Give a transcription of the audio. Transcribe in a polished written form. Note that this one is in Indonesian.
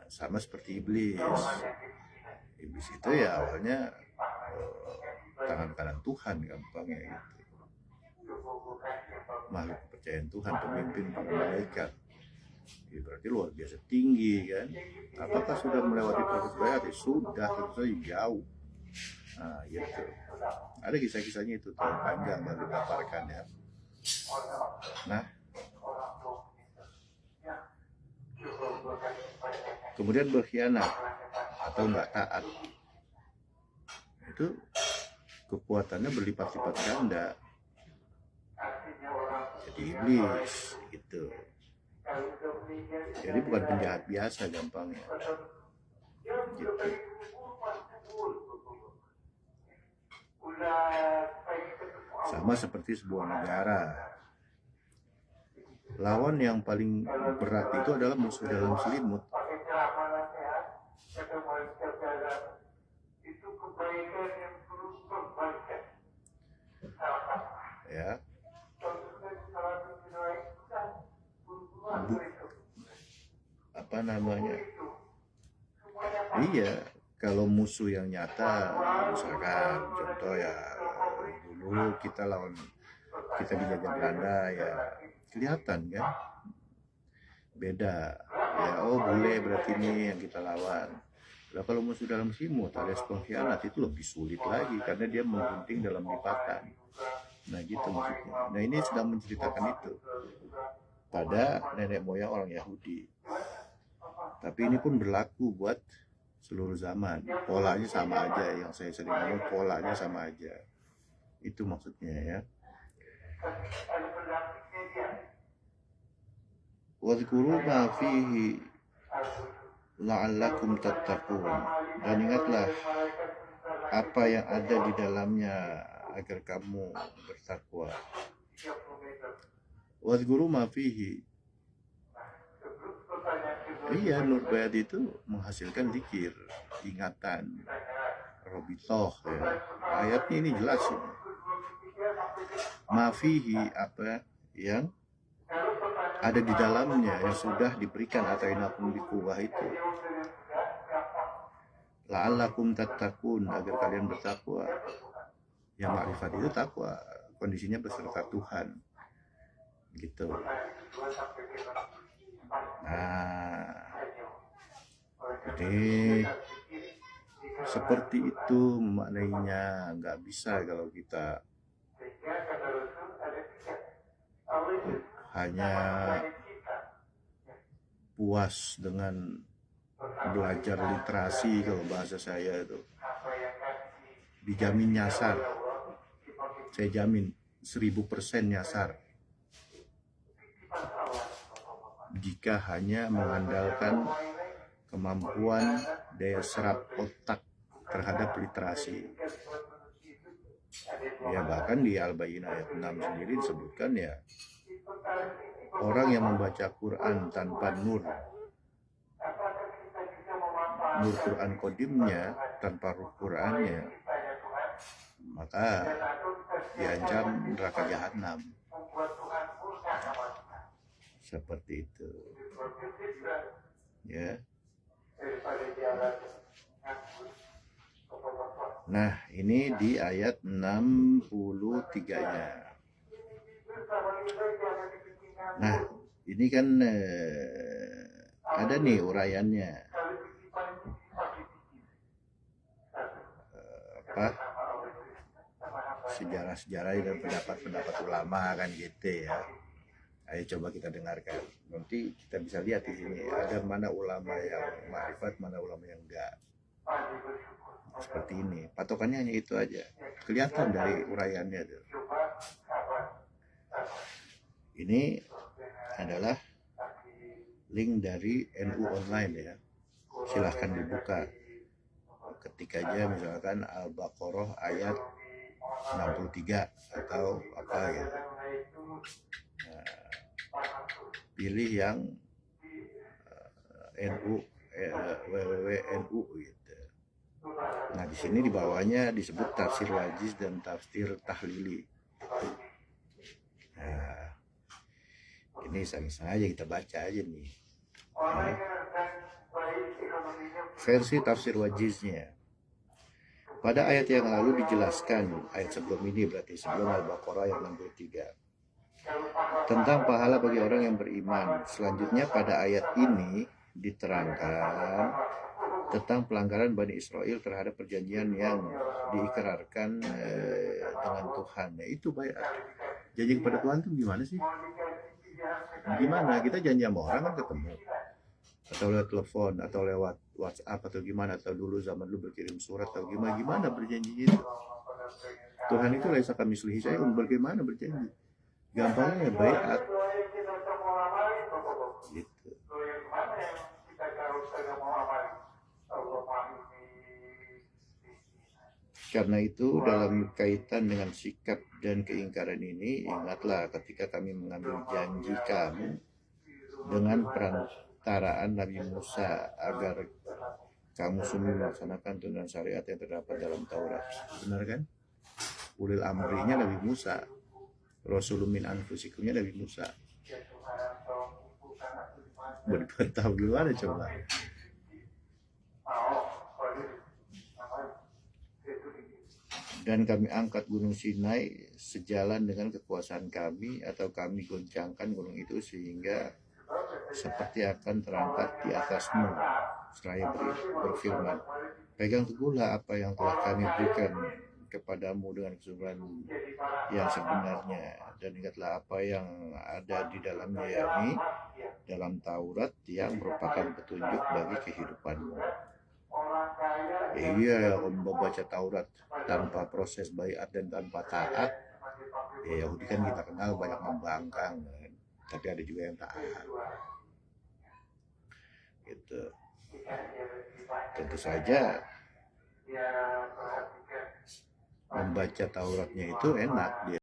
sama seperti iblis. Iblis itu ya awalnya tangan kanan Tuhan, gampangnya gitu. Makhluk kepercayaan Tuhan, pemimpin para malaikat. Ya, berarti luar biasa tinggi kan. Apakah sudah melewati proses bayat? Sudah, tentu saja jauh. Nah gitu. Ada kisah-kisahnya itu terlalu panjang dan dipaparkan ya. Nah, kemudian berkhianat atau nggak taat, itu kekuatannya berlipat-lipat ganda. Jadi iblis gitu. Jadi bukan penjahat biasa gampangnya. Gitu. Sama seperti sebuah negara. Lawan yang paling berat itu adalah musuh dalam selimut. Ya. Apa namanya? Iya, kalau musuh yang nyata, misalkan contoh ya dulu kita lawan, kita dijajah Belanda ya kelihatan kan, beda ya. Oh bule berarti ini yang kita lawan. Nah, kalau musuh dalam selimut alias pengkhianat itu lebih sulit lagi karena dia menggunting dalam lipatan. Nah gitu maksudnya. Nah ini sedang menceritakan itu pada nenek moyang orang Yahudi. Tapi ini pun berlaku buat seluruh zaman. Polanya sama aja, yang saya sering ngomong polanya sama aja. Itu maksudnya ya. Wadhkuru ma fihi la'allakum tattaqun. Dan ingatlah apa yang ada di dalamnya agar kamu bertakwa. Wadhkuru ma fihi. Iya, Nur Bayat itu menghasilkan zikir, ingatan, robitoh ya. Ayatnya ini jelas ini. Mafihi, apa yang ada di dalamnya yang sudah diberikan atainakum bikuwah itu. La'allakum tattaqun, agar kalian bertakwa. Yang makrifat itu takwa, kondisinya beserta Tuhan. Gitu. Nah, jadi seperti itu memaknainya. Nggak bisa kalau kita hanya puas dengan belajar literasi. Kalau bahasa saya itu dijamin nyasar, saya jamin 1000% nyasar jika hanya mengandalkan kemampuan daya serap otak terhadap literasi. Ya bahkan di Al-Bayyinah ayat 6 sendiri disebutkan ya, orang yang membaca Quran tanpa nur Quran kodimnya, tanpa ruh Qurannya, maka diancam neraka jahanam. Seperti itu ya. Nah ini di ayat 63-nya. Nah ini kan ada nih uraiannya. Sejarah-sejarah dan pendapat-pendapat ulama kan gitu ya. Ayo coba kita dengarkan. Nanti kita bisa lihat di sini ada mana ulama yang ma'rifat, mana ulama yang enggak. Seperti ini. Patokannya hanya itu aja. Kelihatan dari uraiannya tuh. Ini adalah link dari NU Online ya. Silahkan dibuka. Ketik aja misalkan Al-Baqarah ayat 63 atau apa gitu. Nah, pilih yang NU www.nu gitu. Nah di sini di bawahnya disebut tafsir wajiz dan tafsir tahlili. Nah ini iseng-iseng aja kita baca aja nih. Nah, Versi tafsir wajiznya. Pada ayat yang lalu dijelaskan, ayat sebelum ini berarti sebelum Al-Baqarah ayat 63, tentang pahala bagi orang yang beriman. Selanjutnya pada ayat ini diterangkan tentang pelanggaran Bani Israel terhadap perjanjian yang diikrarkan dengan Tuhan. Nah, itu bayat. Janji kepada Tuhan itu gimana sih? Gimana? Kita janji sama orang kan ketemu. Atau lewat telepon, atau lewat WhatsApp, atau gimana, atau dulu zaman dulu berkirim surat, atau gimana berjanji itu. Tuhan itu laisa kamitslihi syai'un, bagaimana berjanji? Gampangnya ya bayat. Gitu. Karena itu dalam kaitan dengan sikap dan keingkaran ini, ingatlah ketika kami mengambil janji kamu dengan perantaraan Nabi Musa agar kamu semua melaksanakan tuntunan syariat yang terdapat dalam Taurat. Benar kan? Ulil amrinya Nabi Musa, Rasulun min anfusikumnya Nabi Musa. Bertahun gimana coba? Dan kami angkat gunung Sinai sejalan dengan kekuasaan kami, atau kami goncangkan gunung itu sehingga seperti akan terangkat di atasmu. Seraya berfirman, pegang teguhlah apa yang telah kami berikan kepadamu dengan kesungguhan yang sebenarnya, dan ingatlah apa yang ada di dalamnya, yakni dalam Taurat yang merupakan petunjuk bagi kehidupanmu. Iya, membaca Taurat tanpa proses baiat dan tanpa taat, ya Yahudi kan kita kenal banyak membangkang, kan? Tapi ada juga yang taat. Gitu. Tentu saja membaca Tauratnya itu enak, dia